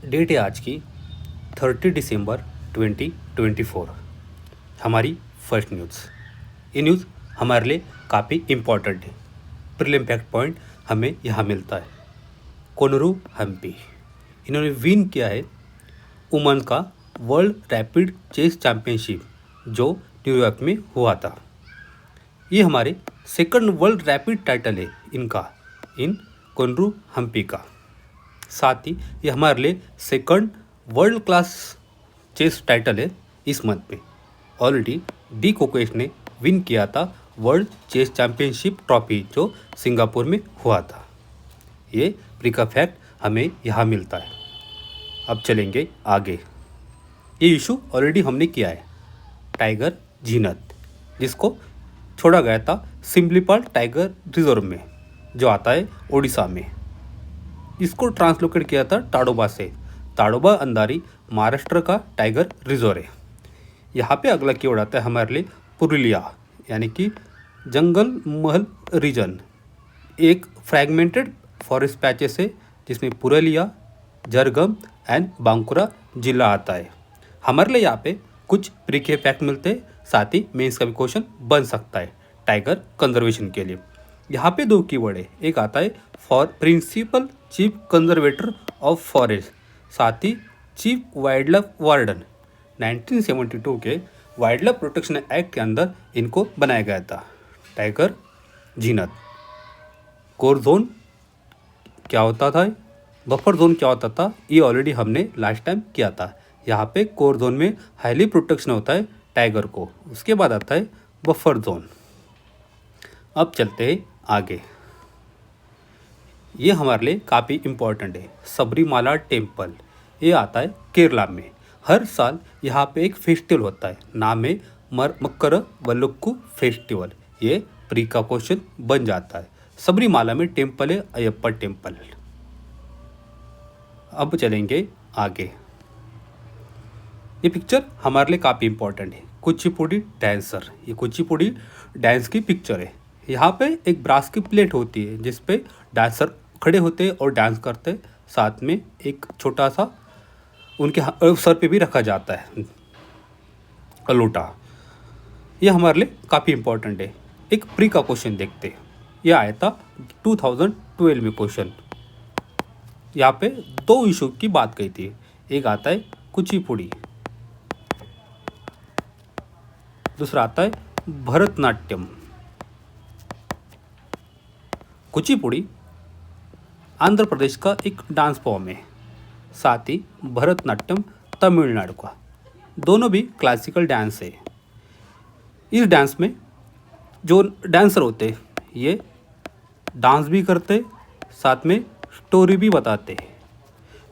Date है आज की 30 दिसंबर 2024। हमारी फर्स्ट न्यूज़। ये न्यूज़ हमारे लिए काफ़ी इम्पोर्टेंट है। प्रीलिम फैक्ट पॉइंट हमें यहाँ मिलता है। कोनरू हम्पी इन्होंने विन किया है वुमेन का वर्ल्ड रैपिड चेस चैम्पियनशिप जो न्यूयॉर्क में हुआ था। ये हमारे सेकंड वर्ल्ड रैपिड टाइटल है इनका, इन कोनरू हम्पी का। साथ ही ये हमारे लिए second world class chess title है इस मंथ में। ऑलरेडी डी कोकेश ने विन किया था वर्ल्ड चेस चैम्पियनशिप ट्रॉफी जो सिंगापुर में हुआ था। ये प्रीका फैक्ट हमें यहाँ मिलता है। अब चलेंगे आगे। ये इशू ऑलरेडी हमने किया है। टाइगर जीनत जिसको छोड़ा गया था सिम्बलीपाल टाइगर रिजर्व में जो आता है ओडिशा में। इसको ट्रांसलोकेट किया था ताडोबा से। ताडोबा अंधारी महाराष्ट्र का टाइगर रिजर्व है। यहाँ पे अगला कीवर्ड आता है हमारे लिए पुरुलिया यानी कि जंगल महल रीजन। एक फ्रैगमेंटेड फॉरेस्ट पैचेस है जिसमें पुरुलिया, झरगम एंड बांकुरा जिला आता है। हमारे लिए यहाँ पे कुछ प्रीके फैक्ट मिलते हैं, साथ ही मेंस का भी क्वेश्चन बन सकता है टाइगर कंजर्वेशन के लिए। यहाँ पे दो कीवर्ड है, एक आता है for principal chief conservator of forest, साथ ही चीफ वाइल्ड लाइफ वार्डन। 1972 के वाइल्ड लाइफ प्रोटेक्शन एक्ट के अंदर इनको बनाया गया था। टाइगर जीनत। कोर जोन क्या होता था, बफर जोन क्या होता था, ये ऑलरेडी हमने लास्ट टाइम किया था। यहाँ पे कोर जोन में हाईली प्रोटेक्शन होता है टाइगर को, उसके बाद आता है बफर जोन। अब चलते हैं आगे। ये हमारे लिए काफ़ी इम्पोर्टेंट है। सबरीमाला टेम्पल ये आता है केरला में। हर साल यहाँ पे एक फेस्टिवल होता है, नाम है मकर वल्लुक्कू फेस्टिवल। ये प्री का क्वेश्चन बन जाता है। सबरीमाला में टेम्पल है अयप्पा टेम्पल। अब चलेंगे आगे। ये पिक्चर हमारे लिए काफ़ी इम्पोर्टेंट है। कुचिपुड़ी डांसर, ये कुचिपुड़ी डांस की पिक्चर है। यहाँ पे एक ब्रास की प्लेट होती है जिस पे डांसर खड़े होते हैं और डांस करते हैं। साथ में एक छोटा सा उनके सर पे भी रखा जाता है लोटा। ये हमारे लिए काफ़ी इम्पोर्टेंट है। एक प्री का क्वेश्चन देखते हैं। यह आया था 2012 में क्वेश्चन। यहाँ पे दो इशू की बात कही थी। एक आता है कुचिपुड़ी, दूसरा आता है भरतनाट्यम। कुचिपुड़ी आंध्र प्रदेश का एक डांस फॉर्म है, साथ ही भरतनाट्यम तमिलनाडु का। दोनों भी क्लासिकल डांस है। इस डांस में जो डांसर होते हैं ये डांस भी करते, साथ में स्टोरी भी बताते हैं।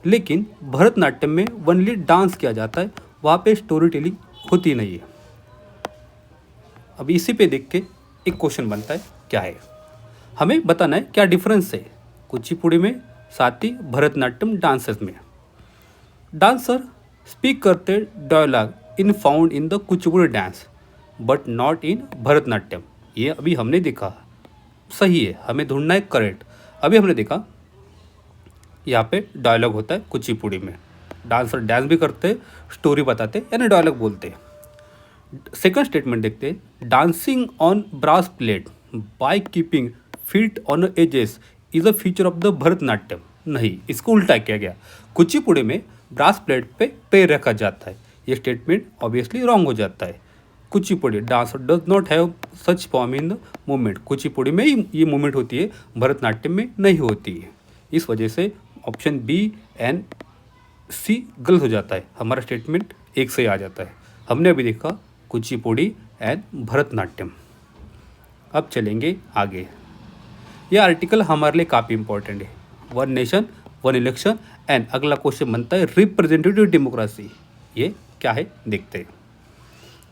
लेकिन भरतनाट्यम में ओनली डांस किया जाता है, वहाँ पे स्टोरी टेलिंग होती नहीं है। अब इसी पे देख के एक क्वेश्चन बनता है, क्या है हमें बताना है क्या डिफरेंस है कुचिपुड़ी में साथ ही भरतनाट्यम डांसेस में। डांसर स्पीक करते dialogue in found in the Kuchipudi dance but not in Bharatanatyam. ये अभी हमने देखा सही है, हमें ढूंढना है करेक्ट। अभी हमने देखा यहाँ पे डायलॉग होता है कुचिपुड़ी में, डांसर डांस भी करते, स्टोरी बताते यानी डायलॉग बोलते। सेकंड स्टेटमेंट देखते हैं, dancing on brass plate by keeping feet on edges is a feature of the Bharatanatyam. नहीं, इसको उल्टा किया गया। कुचिपुड़ी में ब्रास प्लेट पे पैर रखा जाता है। ये स्टेटमेंट ऑब्वियसली रॉन्ग हो जाता है। Kuchipudi dancer does not have such form in the movement. Kuchipudi में ही ये मूवमेंट होती है, भरतनाट्यम में नहीं होती है। इस वजह से ऑप्शन बी एंड सी गलत हो जाता है। हमारा स्टेटमेंट एक से आ जाता है। हमने अभी देखा कुचिपुड़ी एंड भरतनाट्यम। अब चलेंगे आगे। यह आर्टिकल हमारे लिए काफ़ी इंपॉर्टेंट है। One nation one election and अगला क्वेश्चन बनता है रिप्रेजेंटेटिव डेमोक्रेसी। ये क्या है देखते हैं।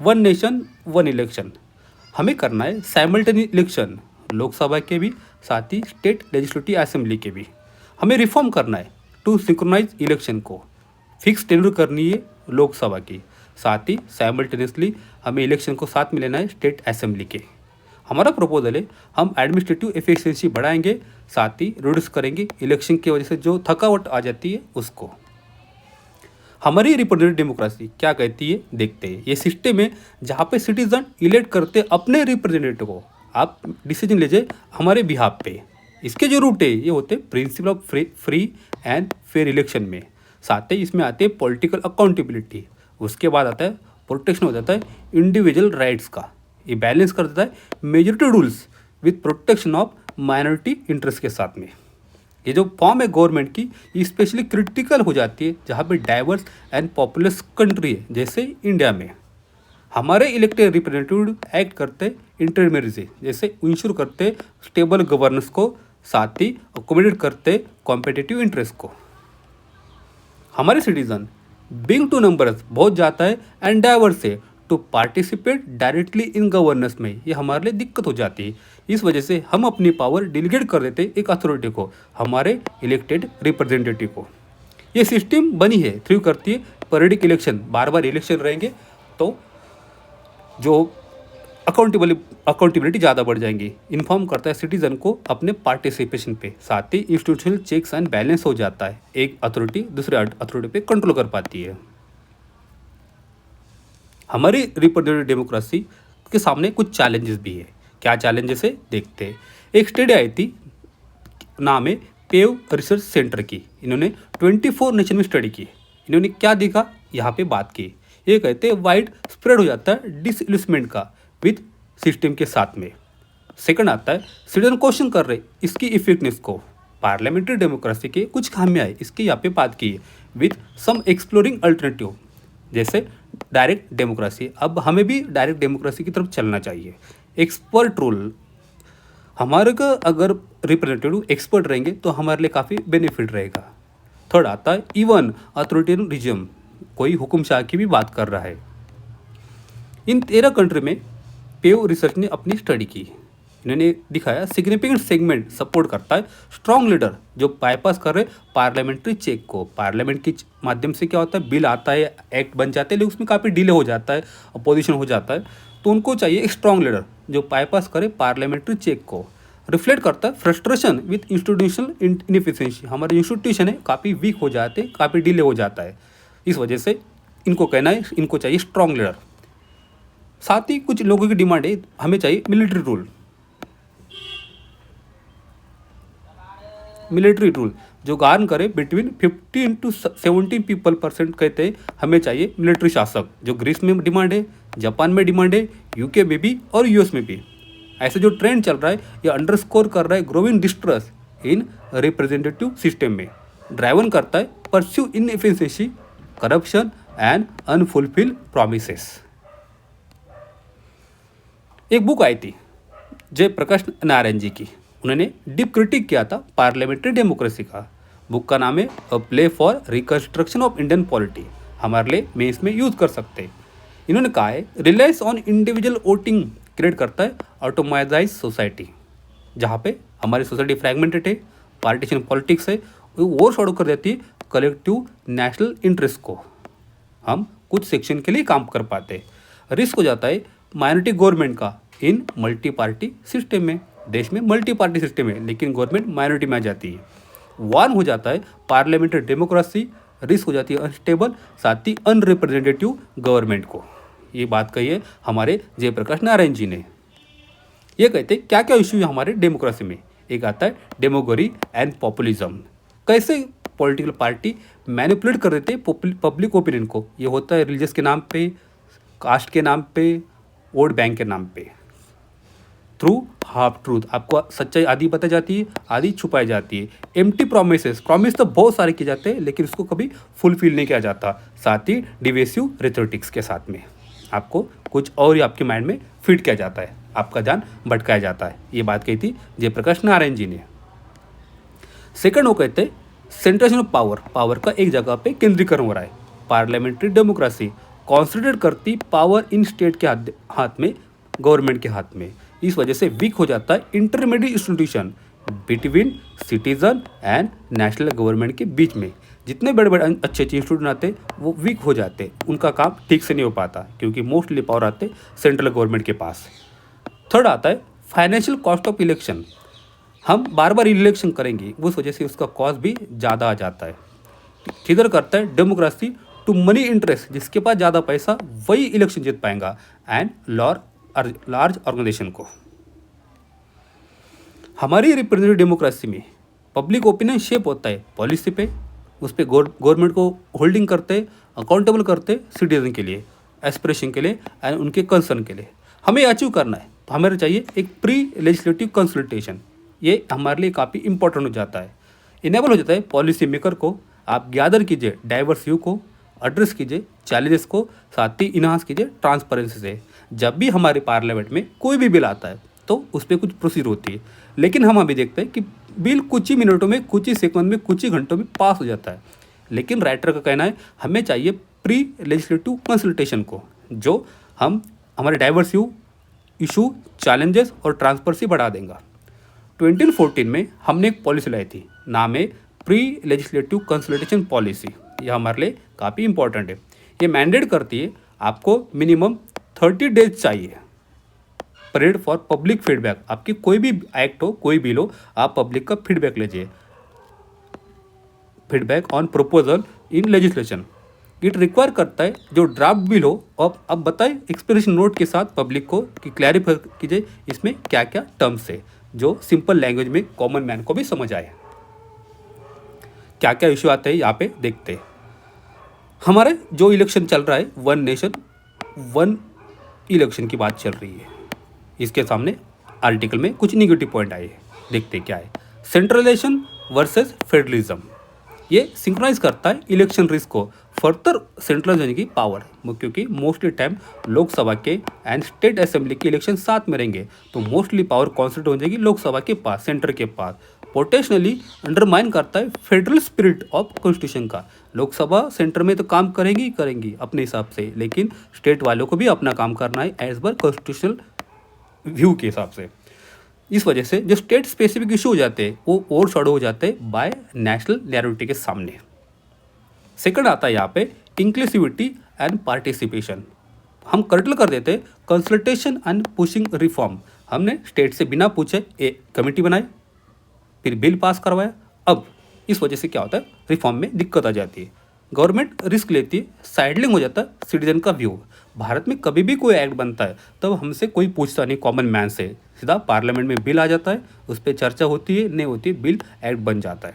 वन नेशन वन इलेक्शन हमें करना है साइमल्टेनियस इलेक्शन, लोकसभा के भी साथ ही स्टेट लेजिस्लेटिव असेंबली के भी। हमें रिफॉर्म करना है टू सिंक्रोनाइज इलेक्शन को। फिक्स टेन्यूर करनी है लोकसभा की, साथ ही साइमल्टेनियसली हमें इलेक्शन को साथ में लेना है स्टेट असेंबली के। हमारा प्रपोजल है हम एडमिनिस्ट्रेटिव एफिशिएंसी बढ़ाएंगे, साथ ही रिड्यूस करेंगे इलेक्शन की वजह से जो थकावट आ जाती है उसको। हमारी रिप्रेजेंटेटिव डेमोक्रेसी क्या कहती है, देखते हैं। ये सिस्टम है जहाँ पे सिटीजन इलेक्ट करते अपने रिप्रेजेंटेटिव को। आप डिसीजन लीजिए हमारे बिहाफ पे। इसके जो रूट है ये होते हैं principle of free and fair election में। साथ ही इसमें आते हैं पॉलिटिकल अकाउंटेबिलिटी। उसके बाद आता है प्रोटेक्शन हो जाता है इंडिविजुअल राइट्स का। ये बैलेंस कर देता है majority rules with protection of minority interest के साथ में। ये जो फॉर्म है गवर्नमेंट की, ये स्पेशली क्रिटिकल हो जाती है जहाँ पे डाइवर्स एंड पॉपुलस कंट्री है, जैसे इंडिया में। हमारे इलेक्टेड रिप्रेजेंटेटिव एक्ट करते इंटरमीडिएट से, जैसे इंश्योर करते स्टेबल गवर्नेंस को, साथ ही अकोमोडेट करते कॉम्पिटिटिव इंटरेस्ट को। हमारे सिटीजन बिंग टू नंबर्स बहुत जाता है एंड डाइवर्स है to participate directly in governance में, ये हमारे लिए दिक्कत हो जाती है। इस वजह से हम अपनी पावर डिलीगेट कर देते एक अथॉरिटी को, हमारे इलेक्टेड रिप्रेजेंटेटिव को। ये सिस्टम बनी है थ्रू करती है पीरियडिक इलेक्शन। बार बार इलेक्शन रहेंगे तो जो अकाउंटेबिलिटी ज़्यादा बढ़ जाएंगी। इन्फॉर्म करता है सिटीजन को अपने पार्टिसिपेशन पे। साथ ही इंस्टीट्यूशनल चेक्स एंड बैलेंस हो जाता है, एक अथॉरिटी दूसरे अथॉरिटी पे कंट्रोल कर पाती है। हमारी रिप्रेजेंटेटिव डेमोक्रेसी के सामने कुछ चैलेंजेस भी है। क्या चैलेंजेस है देखते हैं। एक स्टडी आई थी, नाम है पेव रिसर्च सेंटर की। इन्होंने 24 नेशन में स्टडी की। इन्होंने क्या देखा यहाँ पे बात की। ये कहते हैं वाइड स्प्रेड हो जाता है डिसइल्यूसमेंट का विथ सिस्टम के साथ में। सेकंड आता है सिटीजन क्वेश्चन कर रहे इसकी इफेक्टनेस को। पार्लियामेंट्री डेमोक्रेसी के कुछ खामियां है, इसकी यहाँ पे बात की है विथ सम एक्सप्लोरिंग अल्टरनेटिव, जैसे डायरेक्ट डेमोक्रेसी। अब हमें भी डायरेक्ट डेमोक्रेसी की तरफ चलना चाहिए। एक्सपर्ट रूल, हमारे का अगर रिप्रेजेंटेटिव एक्सपर्ट रहेंगे तो हमारे लिए काफ़ी बेनिफिट रहेगा। थर्ड आता है इवन अथॉरिटेरियनिज्म, कोई हुक्मशाह की भी बात कर रहा है। इन 13 कंट्री में पेव रिसर्च ने अपनी स्टडी की। इन्होंने दिखाया सिग्निफिकेंट सेगमेंट सपोर्ट करता है स्ट्रॉन्ग लीडर जो बाईपास कर रहे पार्लियामेंट्री चेक को। पार्लियामेंट के माध्यम से क्या होता है, बिल आता है, एक्ट बन जाते हैं, लेकिन उसमें काफ़ी डिले हो जाता है, अपोजिशन हो जाता है। तो उनको चाहिए एक स्ट्रॉन्ग लीडर जो बाईपास करे पार्लियामेंट्री चेक को। रिफ्लेक्ट करता है फ्रस्ट्रेशन विथ इंस्टीट्यूशनल इनएफिशिएंसी। हमारे इंस्टीट्यूशन है काफ़ी वीक हो जाते हैं, काफ़ी डिले हो जाता है। इस वजह से इनको कहना है इनको चाहिए स्ट्रॉन्ग लीडर। साथ ही कुछ लोगों की डिमांड है हमें चाहिए मिलिट्री रूल। मिलिट्री रूल जो गार्न करे बिटवीन 15 to 17 पीपल परसेंट, कहते हैं हमें चाहिए मिलिट्री शासक, जो ग्रीस में डिमांड है, जापान में डिमांड है, यूके में भी और यूएस में भी। ऐसे जो ट्रेंड चल रहा है ये अंडरस्कोर कर रहा है growing distrust in representative system में। ड्राइवन करता है pursue inefficiency, corruption and unfulfilled promises. एक बुक आई थी जयप्रकाश नारायण जी की, उन्होंने डीप क्रिटिक किया था पार्लियामेंट्री डेमोक्रेसी का। बुक का नाम है अ play for reconstruction of Indian polity. हमारे लिए मैं इसमें यूज़ कर सकते हैं। इन्होंने कहा है reliance on individual voting create करता है ऑटोमाइजाइज सोसाइटी, जहाँ पे हमारी सोसाइटी फ्रैगमेंटेड है, पार्टीशन पॉलिटिक्स है, वो ओवर शॉडो कर देती है कलेक्टिव नेशनल इंटरेस्ट को। हम कुछ सेक्शन के लिए काम कर पाते हैं। रिस्क हो जाता है माइनॉरिटी गवर्नमेंट का इन मल्टी पार्टी सिस्टम में। देश में मल्टी पार्टी सिस्टम है लेकिन गवर्नमेंट माइनॉरिटी में आ जाती है। वार्न हो जाता है पार्लियामेंट्री डेमोक्रेसी, रिस्क हो जाती है अनस्टेबल, साथ ही अनरिप्रेजेंटेटिव गवर्नमेंट को। ये बात कही है हमारे जयप्रकाश नारायण जी ने। ये कहते हैं क्या क्या इश्यू है हमारे डेमोक्रेसी में। एक आता है डेमोगोरी एंड पॉपुलिज्म, कैसे पॉलिटिकल पार्टी मैनिपुलेट कर देते हैं पब्लिक ओपिनियन को। ये होता है रिलीजियस के नाम पे, कास्ट के नाम पे, वोट बैंक के नाम पे। थ्रू हाफ ट्रूथ, आपको सच्चाई आधी बताई जाती है, आधी छुपाई जाती है। एम्प्टी प्रोमिसेस, प्रॉमिस तो बहुत सारे किए जाते हैं लेकिन उसको कभी फुलफिल नहीं किया जाता। साथ ही डिवेसिव रेटोरिक्स के साथ में आपको कुछ और ही आपके माइंड में फिट किया जाता है, आपका ध्यान भटकाया जाता है। ये बात कही थी जयप्रकाश नारायण जी ने। सेकंड वो कहते हैं सेंट्रेशन ऑफ पावर, पावर का एक जगह पे केंद्रीकरण हो रहा है। पार्लियामेंट्री डेमोक्रेसी कॉन्सेंट्रेट करती पावर इन स्टेट के हाथ में, गवर्नमेंट के हाथ में। इस वजह से वीक हो जाता है intermediate institution between citizen and national government के बीच में। जितने बड़े बड़े अच्छे अच्छे इंस्टीट्यूट आते हैं वो वीक हो जाते हैं, उनका काम ठीक से नहीं हो पाता क्योंकि मोस्टली पावर आते सेंट्रल गवर्नमेंट के पास। थर्ड आता है फाइनेंशियल कॉस्ट ऑफ इलेक्शन, हम बार बार इलेक्शन करेंगे उस वजह से उसका कॉस्ट भी ज़्यादा आ जाता है। किधर करता है डेमोक्रेसी टू मनी इंटरेस्ट, जिसके पास ज़्यादा पैसा वही इलेक्शन जीत पाएगा, एंड लार्ज ऑर्गेनाइजेशन को। हमारी रिप्रेजेंटेटिव डेमोक्रेसी में पब्लिक ओपिनियन शेप होता है पॉलिसी पे, उस पर गवर्नमेंट को होल्डिंग करते, अकाउंटेबल करते सिटीजन के लिए, एस्पिरेशन के लिए एंड उनके कंसर्न के लिए। हमें अचीव करना है तो हमें चाहिए एक प्री लेजिस्लेटिव कंसल्टेशन। ये हमारे लिए काफ़ी इंपॉर्टेंट हो जाता है, इनेबल हो जाता है पॉलिसी मेकर को। आप गैदर कीजिए डाइवर्स व्यू को, एड्रेस कीजिए चैलेंजेस को, साथ ही इन्हांस कीजिए ट्रांसपेरेंसी से। जब भी हमारे पार्लियामेंट में कोई भी बिल आता है तो उस पर कुछ प्रोसीजर होती है, लेकिन हम अभी देखते हैं कि बिल कुछ ही मिनटों में, कुछ ही सेकंड में, कुछ ही घंटों में पास हो जाता है। लेकिन राइटर का कहना है हमें चाहिए प्री लेजिस्लेटिव कंसल्टेशन को, जो हम हमारे डाइवर्स व्यू, इशू, चैलेंजेस और ट्रांसपेरेंसी बढ़ा देगा। 2014 में हमने एक पॉलिसी लाई थी, नाम है प्री लेजिस्लेटिव कंसल्टेशन पॉलिसी। यह हमारे लिए काफ़ी इंपॉर्टेंट है। ये मैंडेट करती है आपको मिनिमम 30 डेज चाहिए पीरियड फॉर पब्लिक फीडबैक। आपकी कोई भी एक्ट हो, कोई बिल हो, आप पब्लिक का फीडबैक लीजिए, feedback on proposal in legislation. It require करता है जो ड्राफ्ट बिल हो, और अब बताए एक्सप्लेनेशन नोट के साथ पब्लिक को कि क्लैरिफाई कीजिए इसमें क्या क्या टर्म्स है, जो सिंपल लैंग्वेज में कॉमन मैन को भी समझ आए। क्या क्या इशू आते हैं यहाँ पे देखते हैं। हमारे जो इलेक्शन चल रहा है, वन नेशन वन इलेक्शन की बात चल रही है। इसके सामने आर्टिकल में कुछ निगेटिव पॉइंट आए हैं, देखते क्या है। सेंट्रलाइजेशन वर्सेस फेडरलिज्म, ये सिंक्रोनाइज करता है इलेक्शन रिस्क को, फर्दर सेंट्रलाइज होने की पावर, क्योंकि मोस्टली टाइम लोकसभा के एंड स्टेट असेंबली के इलेक्शन साथ में रहेंगे, तो मोस्टली पावर कॉन्सेंट्रेट हो जाएगी लोकसभा के पास, सेंटर के पास। पोटेंशियली अंडरमाइन करता है फेडरल स्पिरिट ऑफ कॉन्स्टिट्यूशन का। लोकसभा सेंटर में तो काम करेंगी अपने हिसाब से, लेकिन स्टेट वालों को भी अपना काम करना है एज पर कॉन्स्टिट्यूशनल व्यू के हिसाब से। इस वजह से जो स्टेट स्पेसिफिक इशू हो जाते हैं वो ओवर शॉडो हो जाते हैं बाय नेशनल नैरेटिव के सामने। सेकंड आता है यहाँ पे इंक्लूसिविटी एंड पार्टिसिपेशन। हम कर्टल कर देते कंसल्टेशन एंड पुशिंग रिफॉर्म। हमने स्टेट से बिना पूछे एक कमेटी बनाई, फिर बिल पास करवाया। अब इस वजह से क्या होता है, रिफॉर्म में दिक्कत आ जाती है, गवर्नमेंट रिस्क लेती है, साइडलिंग हो जाता है सिटीजन का व्यू। भारत में कभी भी कोई एक्ट बनता है तब हमसे कोई पूछता नहीं, कॉमन मैन से सीधा पार्लियामेंट में बिल आ जाता है, उस पर चर्चा होती है, नहीं होती, बिल एक्ट बन जाता है।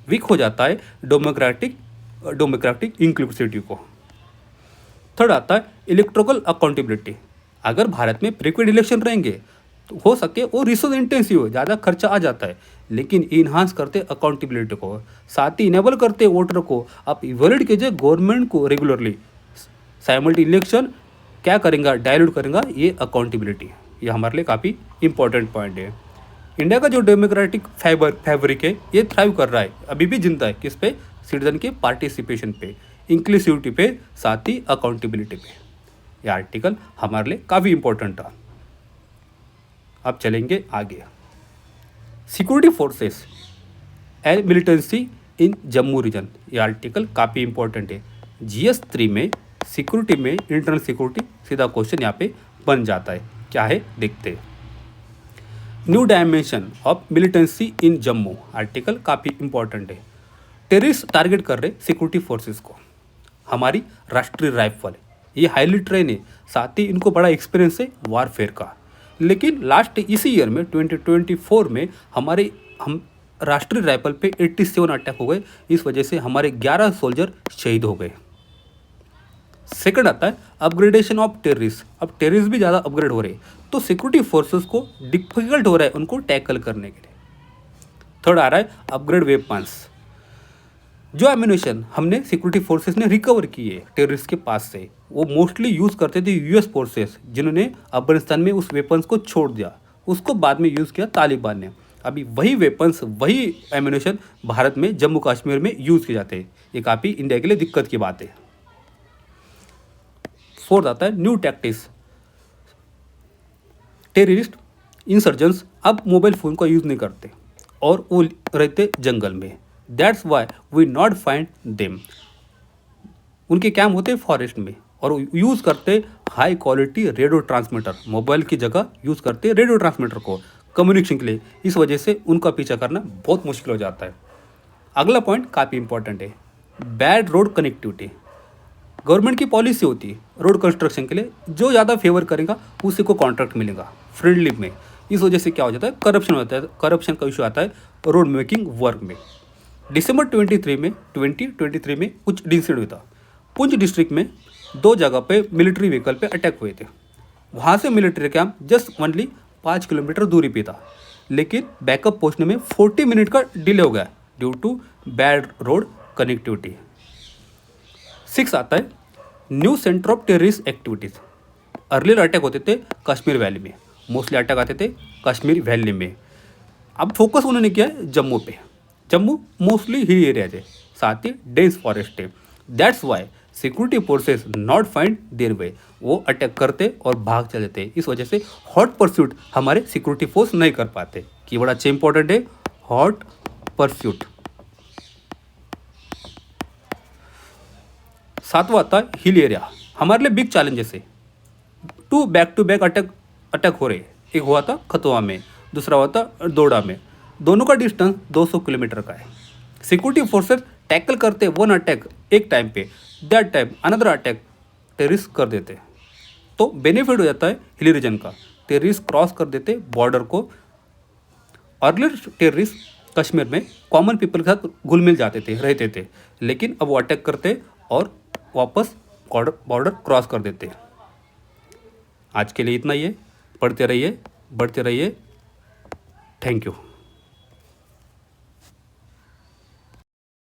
वीक हो जाता है डेमोक्रेटिक इंक्लूसिविटी को। थर्ड आता है इलेक्ट्रोकल अकाउंटेबिलिटी। अगर भारत में फ्रीक्वेंट इलेक्शन रहेंगे तो हो सके वो रिसोर्स इंटेंसिव हो, ज़्यादा खर्चा आ जाता है, लेकिन इन्हांस करते अकाउंटेबिलिटी को, साथ ही इनेबल करते वोटर को। आप इवैल्यूएट कीजिए गवर्नमेंट को रेगुलरली, साइमल्टेनियस इलेक्शन क्या करेंगे, डायल्यूट करेंगे, ये अकाउंटेबिलिटी। ये हमारे लिए काफ़ी इंपॉर्टेंट पॉइंट है। इंडिया का जो डेमोक्रेटिक फैब्रिक है ये थ्राइव कर रहा है, अभी भी जिंदा है, किस पे, सिटीजन के पार्टिसिपेशन पे, इंक्लूसिविटी पे, साथ ही अकाउंटेबिलिटी पे। ये आर्टिकल हमारे लिए काफ़ी इंपॉर्टेंट था। अब चलेंगे आगे। Security forces and militancy in Jammu region, ये आर्टिकल काफ़ी इंपॉर्टेंट है। GS 3 में सिक्योरिटी में इंटरनल सिक्योरिटी सीधा क्वेश्चन यहाँ पे बन जाता है, क्या है देखते हैं। New dimension of militancy in Jammu, article काफ़ी इंपॉर्टेंट है। टेररिस्ट टारगेट कर रहे सिक्योरिटी फोर्सेस को। हमारी राष्ट्रीय राइफल ये हाईली ट्रेन है, साथ ही इनको बड़ा एक्सपीरियंस है वारफेयर का। लेकिन लास्ट इसी ईयर में 2024 में हम राष्ट्रीय राइफल पे 87 अटैक हो गए, इस वजह से हमारे 11 सोल्जर शहीद हो गए। सेकंड आता है अपग्रेडेशन ऑफ टेररिस्ट। अब टेररिस्ट भी ज़्यादा अपग्रेड हो रहे हैं, तो सिक्योरिटी फोर्सेस को डिफिकल्ट हो रहा है उनको टैकल करने के लिए। थर्ड आ रहा है अपग्रेड वेपन्स। जो एम्यूनेशन हमने सिक्योरिटी फोर्सेस ने रिकवर किए टेररिस्ट के पास से, वो मोस्टली यूज़ करते थे US फोर्सेस, जिन्होंने अफगानिस्तान में उस वेपन्स को छोड़ दिया, उसको बाद में यूज़ किया तालिबान ने। अभी वही वेपन्स, वही एम्यूनेशन भारत में जम्मू कश्मीर में यूज़ किए जाते हैं। ये काफ़ी इंडिया के लिए दिक्कत की बात है। फोर्थ आता है न्यू टैक्टिक्स। टेररिस्ट इंसर्जेंट्स अब मोबाइल फ़ोन का यूज़ नहीं करते और वो रहते जंगल में, that's why we not find them. उनके कैंप होते फॉरेस्ट में और यूज़ करते high quality radio transmitter, mobile की जगह यूज़ करते रेडियो ट्रांसमीटर को कम्युनिकेशन के लिए। इस वजह से उनका पीछा करना बहुत मुश्किल हो जाता है। अगला पॉइंट काफ़ी इंपॉर्टेंट है, बैड रोड कनेक्टिविटी। गवर्नमेंट की पॉलिसी होती है रोड कंस्ट्रक्शन के लिए, जो ज़्यादा फेवर करेगा उसी को कॉन्ट्रैक्ट मिलेगा फ्रेंडली में। इस वजह से क्या हो जाता है, करप्शन होता है, करप्शन का इशू आता है रोड मेकिंग वर्क में। दिसंबर 2023 में कुछ इंसिडेंट हुआ था। पुंछ डिस्ट्रिक्ट में 2 जगह पे मिलिट्री व्हीकल पे अटैक हुए थे। वहाँ से military camp just only 5 kilometre दूरी पे था, लेकिन बैकअप पहुँचने में 40 मिनट का डिले हो गया due to bad road connectivity. 6 आता है new centre of terrorist activities. Earlier attack होते थे कश्मीर वैली में, मोस्टली अटैक आते थे कश्मीर वैली में। अब फोकस उन्होंने किया है जम्मू पे। जम्मू मोस्टली हिल एरियाज है, साथ ही डेंस फॉरेस्ट है। That's why security forces not find their way, वो अटैक करते और भाग चले थे। इस वजह से हॉट परस्यूट हमारे सिक्योरिटी फोर्स नहीं कर पाते। कि बड़ा अच्छे इंपॉर्टेंट है हॉट परस्यूट। 7वां आता है हिल एरिया। हमारे लिए बिग चैलेंजेस है, टू बैक अटैक हो रहे। एक हुआ था खतवा में, दूसरा हुआ था दोड़ा में। दोनों का डिस्टेंस 200 किलोमीटर का है। सिक्योरिटी फोर्सेस टैकल करते वन अटैक एक टाइम पे, that time another attack terrorist कर देते। तो बेनिफिट हो जाता है हिली रीजन का, टेररिस्ट क्रॉस कर देते बॉर्डर को। अर्लियर टेररिस्ट कश्मीर में कॉमन पीपल के साथ घुल मिल जाते थे, रहते थे, लेकिन अब वो अटैक करते और वापस बॉर्डर क्रॉस कर देते। आज के लिए इतना ही है। पढ़ते रहिए, बढ़ते रहिए। Thank you.